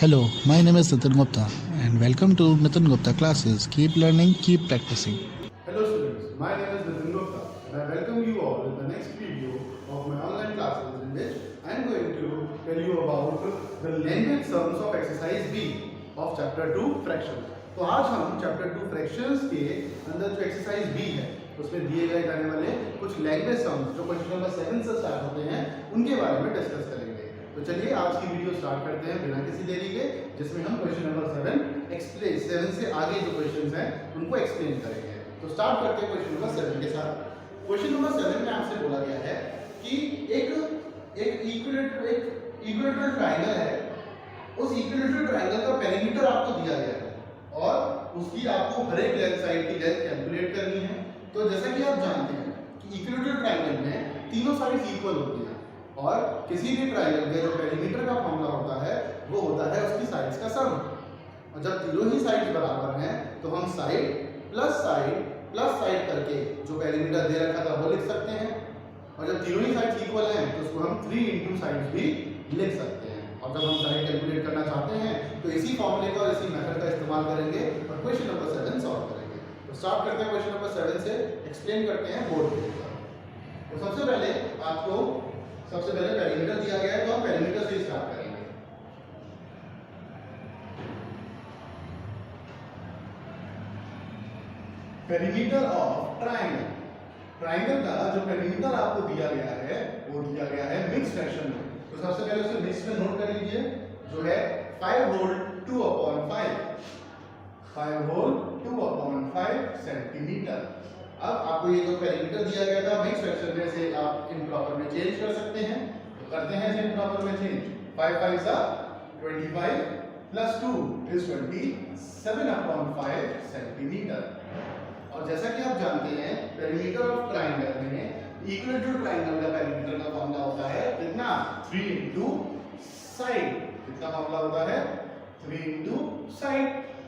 Hello, my name is Nitin Gupta and welcome to Nitin Gupta classes. Keep learning, keep practicing. Hello students, my name is Nitin Gupta and I welcome you all in the next video of my online classes in which I am going to tell you about the language sums of exercise B of chapter 2 fractions. तो आज हम chapter 2 fractions के अंदर जो exercise B है उसमें दिए गए जाने वाले कुछ language sums जो क्वेश्चन नंबर 7 से स्टार्ट होते हैं उनके बारे में डिस्कस करेंगे। तो चलिए आज की वीडियो स्टार्ट करते हैं बिना किसी देरी के, जिसमें हम क्वेश्चन नंबर 7 से आगे जो क्वेश्चंस हैं उनको एक्सप्लेन करेंगे। तो स्टार्ट करते हैं क्वेश्चन नंबर 7 के साथ। क्वेश्चन नंबर 7 में आपसे बोला गया है कि एक इक्विलेटरल ट्रायंगल है, उस इक्विलेटरल ट्रायंगल का पेरीमीटर आपको दिया गया है और उसकी आपको हर एक लेंथ साइड की लेंथ कैलकुलेट करनी है। तो जैसा कि आप जानते हैं कि इक्विलेटरल ट्रायंगल में तीनों साइड्स इक्वल होती हैं और किसी भी ट्रायंगल के जो पेरीमीटर का फॉर्मूला होता है वो होता है उसकी साइड्स का सम। और जब तीनों ही साइड्स बराबर हैं तो हम साइड प्लस साइड करके जो पेरीमीटर दे रखा था वो लिख सकते हैं। और जब तीनों ही साइड्स इक्वल हैं तो उसको हम 3 इंटू साइड्स भी लिख सकते हैं। और जब हम साइड कैलकुलेट करना चाहते हैं तो इसी फॉर्मूले का और इसी मेथड का इस्तेमाल करेंगे और क्वेश्चन नंबर 7 सॉल्व करेंगे। तो स्टार्ट करते हैं क्वेश्चन नंबर 7 से, एक्सप्लेन करते हैं बोर्ड पे। तो सबसे पहले पेरीमीटर दिया गया है तो हम पेरीमीटर से स्टार्ट करेंगे। पेरीमीटर ऑफ ट्रायंगल का जो पेरीमीटर आपको दिया गया है वो दिया गया है मिक्स फ्रैक्शन में। तो सबसे पहले उसे मिक्स में नोट कर लीजिए, जो है 5 होल 2/5 सेंटीमीटर। अब आपको ये जो पेरीमीटर दिया गया था मिक्स फ्रैक्शन में से आप इम्प्रॉपर में चेंज कर सकते हैं। तो करते हैं इसे इम्प्रॉपर में चेंज। 5 5 सा 25 प्लस 2 इज 27/5 सेंटीमीटर। और जैसा कि आप जानते हैं पेरीमीटर ऑफ ट्रायंगल में इक्विलेटरल ट्रायंगल का पेरीमीटर का फॉर्मूला होता है कितना, 3 इंटू साइड। कितना फॉर्मूला होता है, 3 इंटू साइड।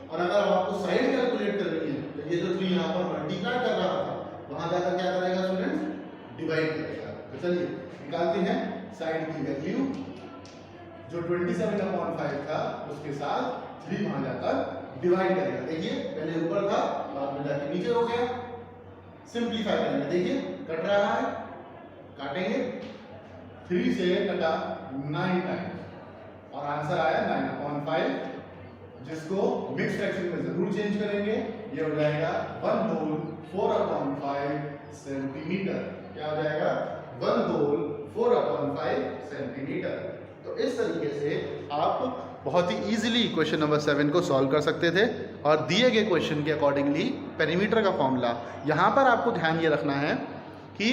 और अगर आपको साइड कैलकुलेट करनी है तो ये जो 3 यहाँ पर मल्टीप्लाई कर रहा था वहां जाकर क्या करेगा स्टूडेंट्स, डिवाइड करेगा। तो चलिए निकालते हैं साइड की वैल्यू। जो 27/5 था उसके साथ 3 वहां जाकर डिवाइड करेगा। देखिए पहले ऊपर था बाद में जाके नीचे हो गया। सिंपलीफाई करेंगे, देखिए कट रहा है, काटेंगे 3 से कटा 9 टाइम्स और आंसर आया 9/5, जिसको मिक्स फ्रैक्शन में जरूर चेंज करेंगे। ये हो जाएगा 1 होल 4/5 सेंटीमीटर। क्या हो जाएगा, 1 होल 4/5 सेंटीमीटर। तो इस तरीके से आप बहुत ही इजीली क्वेश्चन नंबर 7 को सॉल्व कर सकते थे और दिए गए क्वेश्चन के अकॉर्डिंगली पेरीमीटर का फॉर्मूला। यहाँ पर आपको ध्यान ये रखना है कि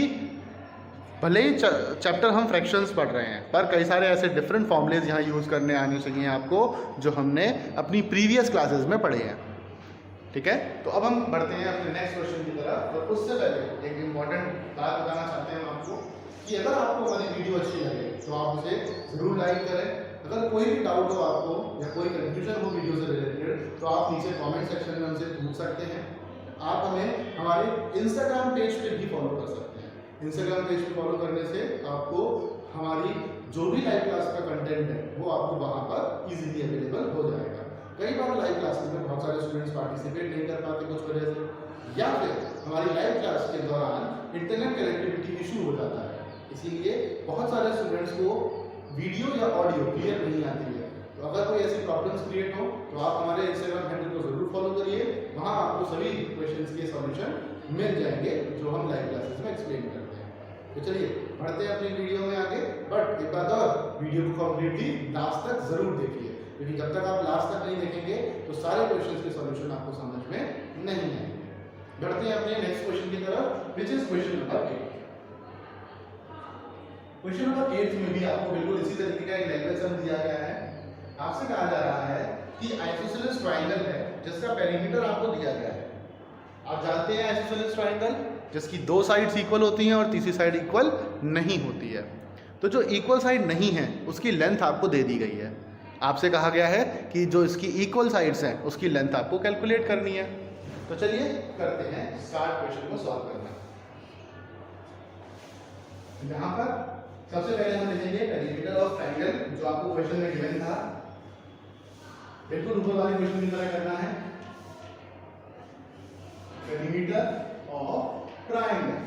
भले ही चैप्टर हम फ्रैक्शंस पढ़ रहे हैं पर कई सारे ऐसे डिफरेंट फॉर्मूलेज यहाँ यूज़ करने आने चाहिए आपको जो हमने अपनी प्रीवियस क्लासेस में पढ़े हैं। ठीक है, तो अब हम बढ़ते हैं अपने नेक्स्ट क्वेश्चन की तरफ। और उससे पहले एक इम्पॉर्टेंट बात बताना चाहते हैं हम आपको कि अगर आपको हमारी वीडियो अच्छी लगे तो आप उसे ज़रूर लाइक करें। अगर कोई भी डाउट हो आपको या कोई कंफ्यूजन हो वीडियो से रिलेटेड तो आप नीचे कमेंट सेक्शन में हमसे पूछ सकते हैं। आप हमें हमारे इंस्टाग्राम पेज पे भी फॉलो कर सकते हैं। इंस्टाग्राम पेज पे फॉलो करने से आपको हमारी जो भी लाइव क्लास का कंटेंट है वो आपको वहाँ पर इजीली अवेलेबल हो जाएगा। कई बार लाइव क्लासेस में बहुत सारे स्टूडेंट्स पार्टिसिपेट नहीं कर पाते कुछ वजह से, या फिर हमारी लाइव क्लास के दौरान इंटरनेट कनेक्टिविटी इशू हो जाता है, इसीलिए बहुत सारे स्टूडेंट्स को वीडियो या ऑडियो क्लियर नहीं आती है। तो अगर कोई ऐसी प्रॉब्लम्स क्रिएट हो तो आप हमारे इंस्टाग्राम हैंडल को जरूर फॉलो करिए, वहाँ आपको सभी क्वेश्चंस के सॉल्यूशन मिल जाएंगे जो हम लाइव क्लासेस में एक्सप्लेन करते हैं। तो चलिए बढ़ते हैं अपनी वीडियो में आगे। बट एक बात और, वीडियो को कंप्लीटली लास्ट तक जरूर देखिए, क्योंकि जब तक आप लास्ट तक नहीं देखेंगे तो सारे क्वेश्चंस के सॉल्यूशन आपको समझ में नहीं आएंगे। बढ़ते हैं अपने नेक्स्ट क्वेश्चन की तरफ, which is question number 8। Question number 8 में भी आपको बिल्कुल इसी तरीके का एक लैंग्वेज सम दिया गया है। आपसे कहा जा रहा है कि आइसोसेलेस ट्रायंगल है जिसका पेरीमीटर आपको दिया गया है। आप जानते हैं आइसोसेलेस ट्रायंगल जिसकी 2 साइड्स इक्वल होती हैं और तीसरी साइड इक्वल नहीं होती है। तो जो इक्वल साइड नहीं है उसकी लेंथ आपको दे दी गई है। आपसे कहा गया है कि जो इसकी इक्वल साइड्स हैं उसकी लेंथ आपको कैलकुलेट करनी है। तो चलिए करते हैं स्टार्ट क्वेश्चन को सॉल्व करना। यहाँ पर सबसे पहले हम लिखेंगे पेरीमीटर ऑफ ट्रायंगल जो आपको क्वेश्चन में गिवन था। बिल्कुल ऊपर वाले क्वेश्चन की तरह करना है। पेरीमीटर ऑफ ट्रायंगल,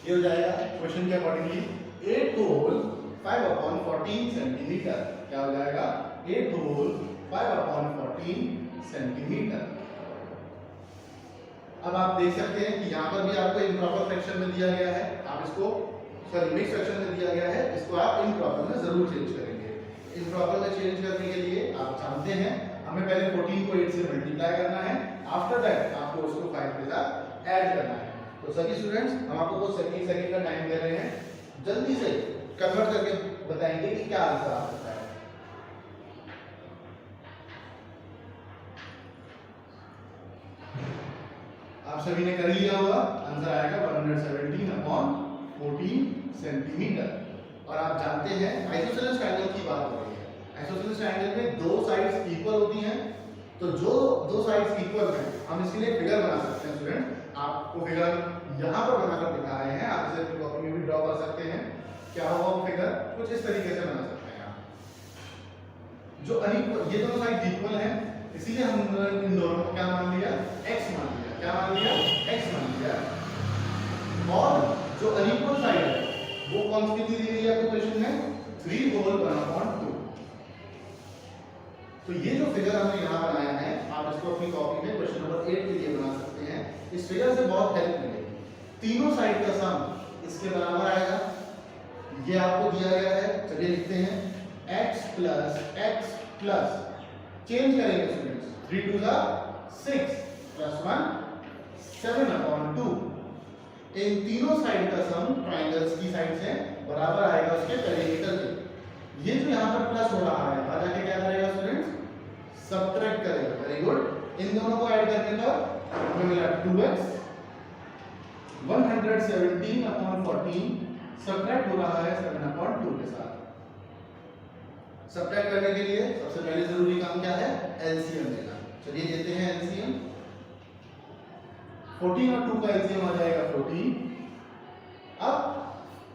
ये हो जाएगा क्वेश्चन के अकॉर्डिंगली 8 होल 5/14 सेंटीमीटर। क्या हो जाएगा? 8 होल 5/14 सेंटीमीटर। अब आप देख सकते हैं कि यहाँ पर भी आपको इम्प्रॉपर फ्रैक्शन में दिया गया है, आप इसको सॉरी मिक्स फ्रैक्शन में दिया गया है, इसको आप इम्प्रॉपर में जरूर चेंज करेंगे। इम्प्रॉपर में चेंज करने के लिए आप जानते हैं हमें पहले 14 को 8 से मल्टीप्लाई करना है, आफ्टर दैट आपको उसको 5 के साथ ऐड करना है। तो सभी स्टूडेंट्स हम आपको कुछ सेकंड का टाइम दे रहे हैं, जल्दी से कन्वर्ट करके बताएंगे कि क्या आंसर आ सकता है। आप सभी ने कर लिया होगा, आंसर आएगा 117/14 सेंटीमीटर। और आप जानते हैं आइसोसेलेस ट्रायंगल की बात हो रही है, आइसोसेलेस ट्रायंगल में दो साइड्स इक्वल होती हैं, तो जो दो साइड्स इक्वल हैं हम इसके लिए फिगर बना सकते हैं। स्टूडेंट आपको फिगर यहाँ पर बनाकर दिखा रहे हैं, आप इसे अपनी कॉपी में भी ड्रॉ कर सकते हैं। क्या होगा वो फिगर? कुछ इस तरीके से बना सकते हैं आप। जो अनइक्वल, ये दोनों साइड इक्वल हैं, इसीलिए हम इन दोनों को क्या मान लिया? x मान लिया। क्या मान लिया? x मान लिया। और जो अनइक्वल साइड है वो कौन सी कितनी दी गई है आपको क्वेश्चन में? 3 होल 1/2। तो ये जो फिगर हमने यहाँ बनाया है, आप इसको अपनी कॉपी में क्वेश्चन नंबर 8 के लिए बना सकते हैं। इस फिगर से बहुत हेल्प मिलेगी। तीनों साइड का सम इसके बराबर आएगा, ये आपको दिया गया है। चलिए लिखते हैं x प्लस चेंज करेंगे स्टूडेंट्स, 3 2 6 प्लस 1 7/2। इन तीनों साइड का सम ट्रायंगल्स की साइड से बराबर आएगा उसके पेरीमीटर के। ये जो यहाँ पर प्लस हो रहा है, आ जाके क्या करेगा स्टूडेंट्स? सब्ट्रैक्ट करेगा। Very good. इन दोनों को ऐड करने पर हमें मिला 2x। 117/14 सब्ट्रैक्ट हो रहा है 7/2 के साथ। सब्ट्रैक्ट करने के लिए सबसे पहले जरूरी काम क्या है? एलसीएम लेना। चलिए लेते हैं एलसीएम। 14 और 2 का एलसीएम आ जाएगा 14। अब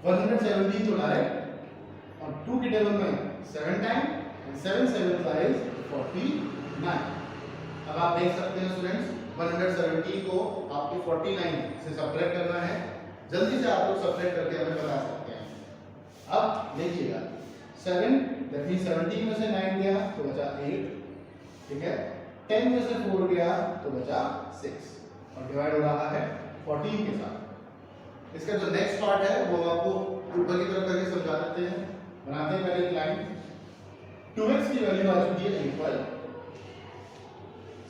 117 तो डायरेक्ट, और 2 की टेबल में 7 टाइम, 7 7 49। अब आप देख सकते हैं स्टूडेंट्स 117 को आपको 49 से सब्ट्रैक्ट करना है। जल्दी से आप लोग सब्ट्रैक्ट करके हमें बता सकते हैं। अब देखिएगा 7 दैट मींस 17 में से 9 गया तो बचा 8, ठीक है। 10 में से 4 गया तो बचा 6, और डिवाइड हो रहा है 14 के साथ। इसका जो नेक्स्ट पार्ट है वो आपको ऊपर की तरफ करके समझा देते हैं। बनाते हैं पहले एक लाइन। 2x की वैल्यू आ चुकी है इक्वल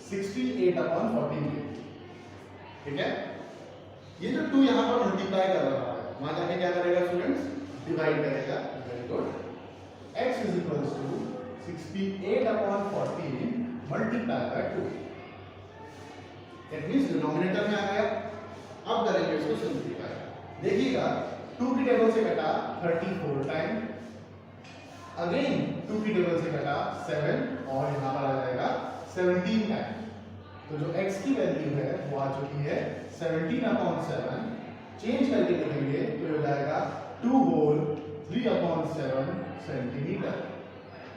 68/14 के, ठीक है। ये जो 2 यहाँ पर मल्टीप्लाई कर रहा है, वहां जाके क्या करेगा स्टूडेंट्स? डिवाइड करेगा। Very good. x is equal to 68/14 multiply by 2। That means denominator में आ गया। अब करेंगे इसको सिंपलीफाई। देखिएगा 2 की टेबल से कटा 34 टाइम, अगेन 2 की टेबल से कटा 7, और यहाँ पर आ जाएगा 17 टाइम। तो जो x की वैल्यू है वो आ चुकी है 17/7। चेंज करके लिखेंगे तो हो जाएगा 2 होल 3/7 सेंटीमीटर।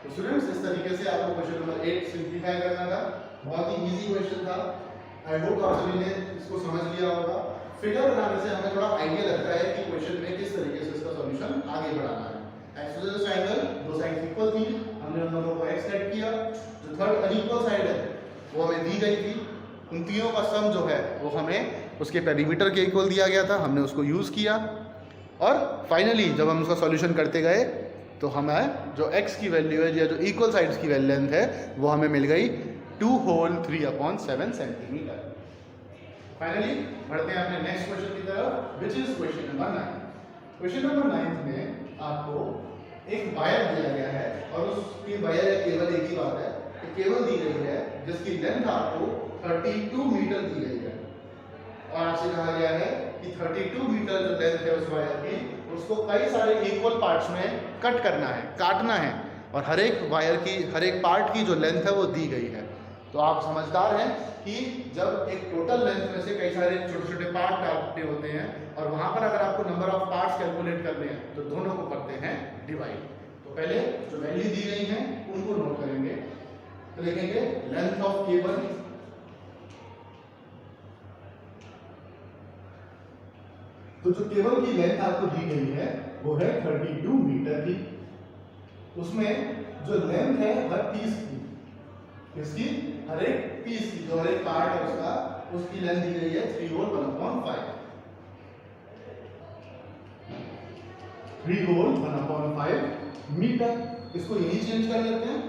तो स्टूडेंट्स इस तरीके से आपको क्वेश्चन नंबर 8 सिंपलीफाई करना था। बहुत ही इजी क्वेश्चन था। आई होप आप सभी ने इसको समझ लिया होगा। फिगर बनाने से हमें थोड़ा आइडिया लगता है कि क्वेश्चन में किस तरीके से इसका सॉल्यूशन आगे बढ़ाना है। आइसोसेलेस ट्रायंगल, दो साइड इक्वल थी, हमने उन दोनों को x ऐड किया। जो थर्ड अनइक्वल साइड है वो हमें दी गई थी। उन तीनों का सम जो है वो हमें उसके पेरीमीटर के इक्वल दिया गया था, हमने उसको यूज किया। और फाइनली जब हम उसका सॉल्यूशन करते गए तो हमें जो x की वैल्यू है या जो इक्वल साइड्स की लेंथ है वो हमें मिल गई 2 होल 3/7 सेंटीमीटर। फाइनली बढ़ते हैं अपने नेक्स्ट क्वेश्चन की तरफ, which is question number 9। Question number 9 में आपको एक वायर दिया गया है, और उसकी वायर या केबल एक ही बात है, एक केबल दी गई है जिसकी लेंथ आपको 32 मीटर दी गई है। और आपसे कहा गया है कि 32 मीटर जो लेंथ है उस वायर की, उसको कई सारे इक्वल पार्ट्स में कट करना है, काटना है, और हर एक वायर की हर एक पार्ट की जो लेंथ है वो दी गई है। तो आप समझदार हैं कि जब एक टोटल लेंथ में से कई सारे छोटे छोटे पार्ट काटने होते हैं, और वहां पर अगर आपको नंबर ऑफ पार्ट्स कैलकुलेट करने हैं तो दोनों को करते हैं डिवाइड। तो पहले जो वैल्यू दी गई है उनको नोट करेंगे। तो लिखेंगे लेंथ ऑफ केबल, तो जो केबल की लेंथ आपको दी गई है वो है 32 मीटर की। उसमें जो लेंथ है हर पीस की, इसकी हर एक पीस की, जो हर एक पार्ट है उसका, उसकी लेंथ दी गई है 3 होल 1/5। 3 whole 1/5 metre. इसको यही चेंज कर लेते हैं।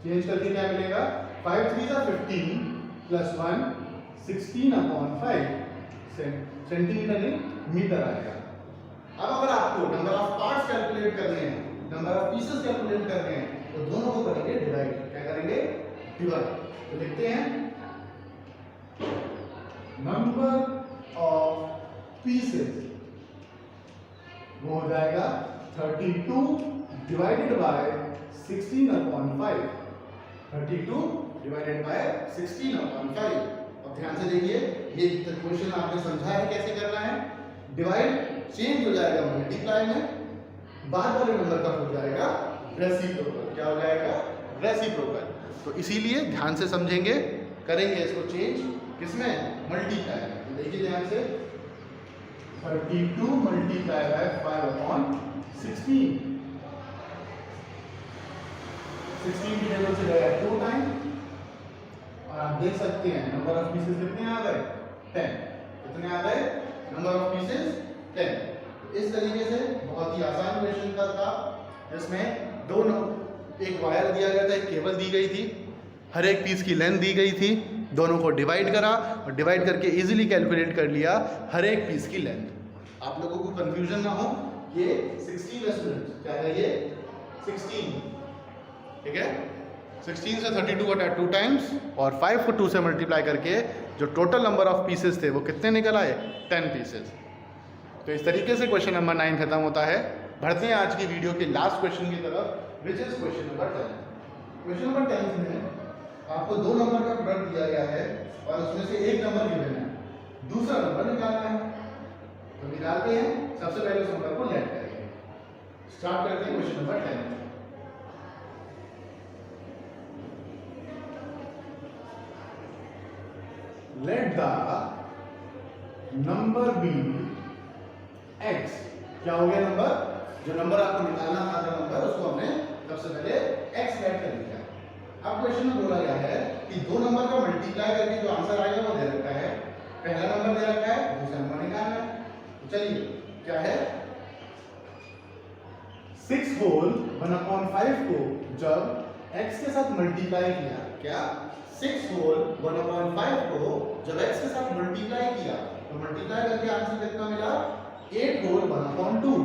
चेंज करके क्या मिलेगा, 5 3 जा 15 प्लस 1 16/5 सेंटीमीटर नहीं मीटर आएगा। अब अगर आपको नंबर ऑफ पार्ट्स कैलकुलेट करने हैं, नंबर ऑफ पीसेस कैलकुलेट करने हैं, तो दोनों को करेंगे डिवाइड। क्या करेंगे, डिवाइड। तो लिखते हैं नंबर ऑफ पीसेस, वो हो जाएगा 32 डिवाइडेड बाय 16/5। 32 divided by 16/5। अब ध्यान से देखिए, ये क्वेश्चन आपने समझा है कैसे करना है। डिवाइड चेंज हो जाएगा मल्टीप्लाई में, बाद वाले नंबर का हो जाएगा रेसिप्रोकल। क्या हो जाएगा, रेसिप्रोकल। तो इसीलिए ध्यान से समझेंगे, करेंगे इसको चेंज किसमें, मल्टीप्लाई में। तो देखिए ध्यान से, 32 मल्टीप्लाई बाय 5/16। 16 की जगह से गया 2 टाइम, और आप देख सकते हैं नंबर ऑफ पीसेस कितने आ गए, 10। कितने आ गए, नंबर ऑफ पीसेस 10। इस तरीके से बहुत ही आसान क्वेश्चन था, जिसमें दोनों, एक वायर दिया गया था, एक केबल दी गई थी, हर एक पीस की लेंथ दी गई थी, दोनों को डिवाइड करा और डिवाइड करके इजीली कैलकुलेट कर लिया हर एक पीस की लेंथ। आप लोगों को कंफ्यूजन ना हो, ये 16 है स्टूडेंट्स, क्या है ये 16, ठीक है। 16 से 32 घटा 2 टाइम्स, और 5 को 2 से मल्टीप्लाई करके जो टोटल नंबर ऑफ पीसेस थे वो कितने निकल आए, 10 पीसेस। तो इस तरीके से क्वेश्चन नंबर 9 खत्म होता है। बढ़ते हैं आज की वीडियो के लास्ट क्वेश्चन की तरफ, which is question number 10। Question number 10 में आपको 2 नंबर का प्रोडक्ट दिया गया है और उसमें से एक नंबर गिवन है, दूसरा नंबर निकालना है। तो निकालते हैं, सबसे पहले उस नंबर को लेट करेंगे। स्टार्ट करते हैं question number 10। Let the number be x। क्या हो गया नंबर, जो नंबर आपको निकालना था नंबर, उसको हमने सबसे पहले x लेट कर दिया। अब क्वेश्चन में बोला गया है कि 2 नंबर का मल्टीप्लाई करके जो आंसर आएगा वो दे रखा है, पहला नंबर दे रखा है, दूसरा नंबर निकालना है। तो चलिए, क्या है, 6 होल 1/5 को जब x के साथ मल्टीप्लाई किया, क्या 6 होल 1/5 को जब x के साथ मल्टीप्लाई किया, तो मल्टीप्लाई करके आंसर कितना मिला, 8 होल 1/2।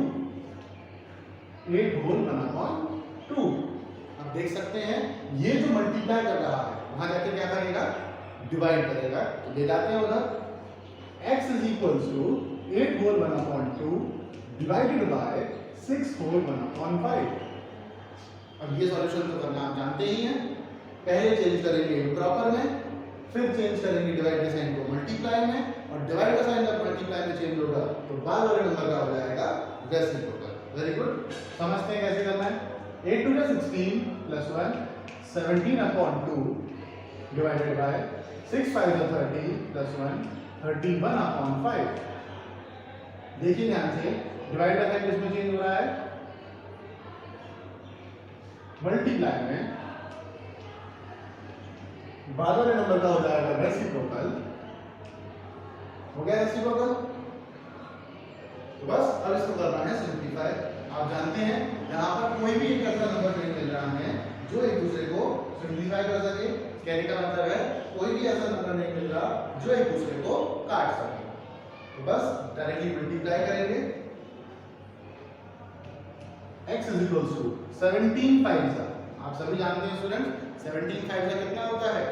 8 होल 1/2। अब देख सकते हैं, ये जो मल्टीप्लाई कर रहा है वहां जाके क्या करेगा, डिवाइड करेगा। तो ले जाते हैं उधर, x is equals to 8 whole 1/2 divided by 6 whole 1/5। अब ये सॉल्यूशन तो करना आप जानते ही हैं। पहले चेंज करेंगे इम्प्रॉपर में, फिर चेंज करेंगे डिवाइड के साइन को मल्टीप्लाई में, और डिवाइड का साइन जब मल्टीप्लाई में चेंज होगा तो बाद वाले नंबर का हो जाएगा रेसिप्रोकल। वेरी गुड, समझते हैं कैसे करना है। 8 2 16 प्लस 1 17/2 डिवाइडेड बाय 6 5 30 प्लस 1 31/5। देखिए ध्यान से, डिवाइड का साइन किसमें चेंज हो रहा है, मल्टीप्लाई में, बाद वाले नंबर का हो जाएगा रेसिप्रोकल। हो गया रेसिप्रोकल। तो बस अब इसको करना है सिंप्लीफाई। आप जानते हैं यहाँ पर कोई भी एक ऐसा नंबर नहीं मिल रहा है जो एक दूसरे को सिंप्लीफाई कर सके। कहने का मतलब है कोई भी ऐसा नंबर नहीं मिल रहा जो एक दूसरे को काट सके। तो बस डायरेक्टली मल्टीप्लाई करेंगे। x इज इक्वल्स टू 17 5 आप सभी जानते हैं स्टूडेंट, 17 5 कितना होता है।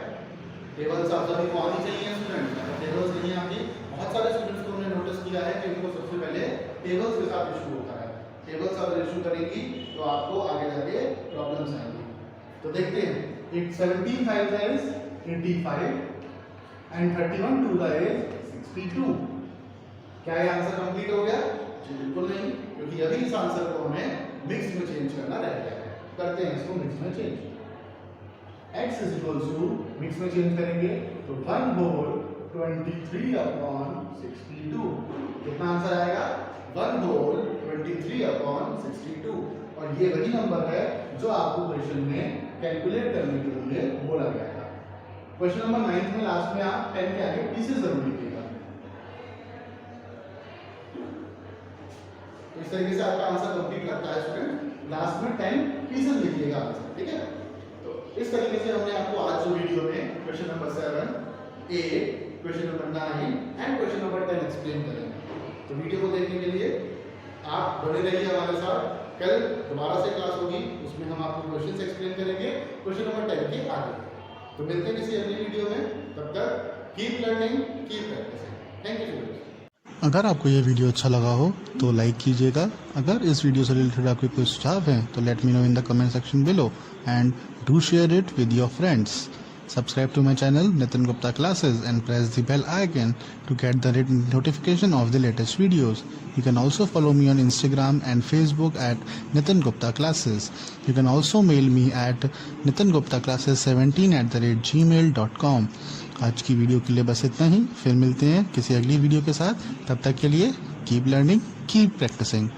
टेबल्स आप सभी को आनी चाहिए स्टूडेंट। टेबल्स नहीं आती, बहुत सारे स्टूडेंट्स को हमने नोटिस किया है कि उनको सबसे पहले टेबल्स के साथ इशू होता है। टेबल्स अगर इशू करेंगी तो आपको आगे जाके प्रॉब्लम्स आएंगी। तो देखते हैं, 17 5 is 85 and 31 2 is 62। क्या ये आंसर कंप्लीट हो गया? जी बिल्कुल नहीं, क्योंकि अभी इस आंसर को हमें मिक्स में चेंज करना रह गया है। करते हैं इसको मिक्स में change. x is equal to mix में चेंज करेंगे तो 1 होल 23/62 कितना आंसर आएगा 1 होल 23/62 और ये वही नंबर है जो आपको क्वेश्चन में कैलकुलेट करने के लिए बोला गया था। क्वेश्चन नंबर 9 में लास्ट में आप 10 के आगे पीसेस जरूर लिखिएगा। इस तरीके से आपका आंसर कंप्लीट लगता है स्टूडेंट, लास्ट में 10 पीसेस लिखिएगा आंसर, ठीक है। इस तरीके से हमने आपको आज जो वीडियो में question number 7, 8, question number 9 and question number 10 explain करेंगे। तो वीडियो को देखने के लिए आप बने रहिए हमारे साथ। कल दोबारा से क्लास होगी, उसमें हम आपको क्वेश्चंस एक्सप्लेन करेंगे क्वेश्चन नंबर 10 के आगे। तो मिलते हैं किसी अगली वीडियो में, तब तक keep learning keep practising. Thank you students. अगर आपको ये वीडियो अच्छा लगा हो तो लाइक कीजिएगा। अगर इस वीडियो से रिलेटेड आपके कोई सुझाव हैं तो let me know in the comment section below and do share it with your friends. Subscribe to my channel Nitin Gupta Classes and press the bell icon to get the notification of the latest videos. You can also follow me on Instagram and Facebook at Nitin Gupta Classes. You can also mail me at nitinguptaclasses17@gmail.com. आज की video के लिए बस इतना ही, फिर मिलते हैं किसी अगली वीडियो के साथ। तब तक के लिए कीप लर्निंग कीप प्रैक्टिसिंग।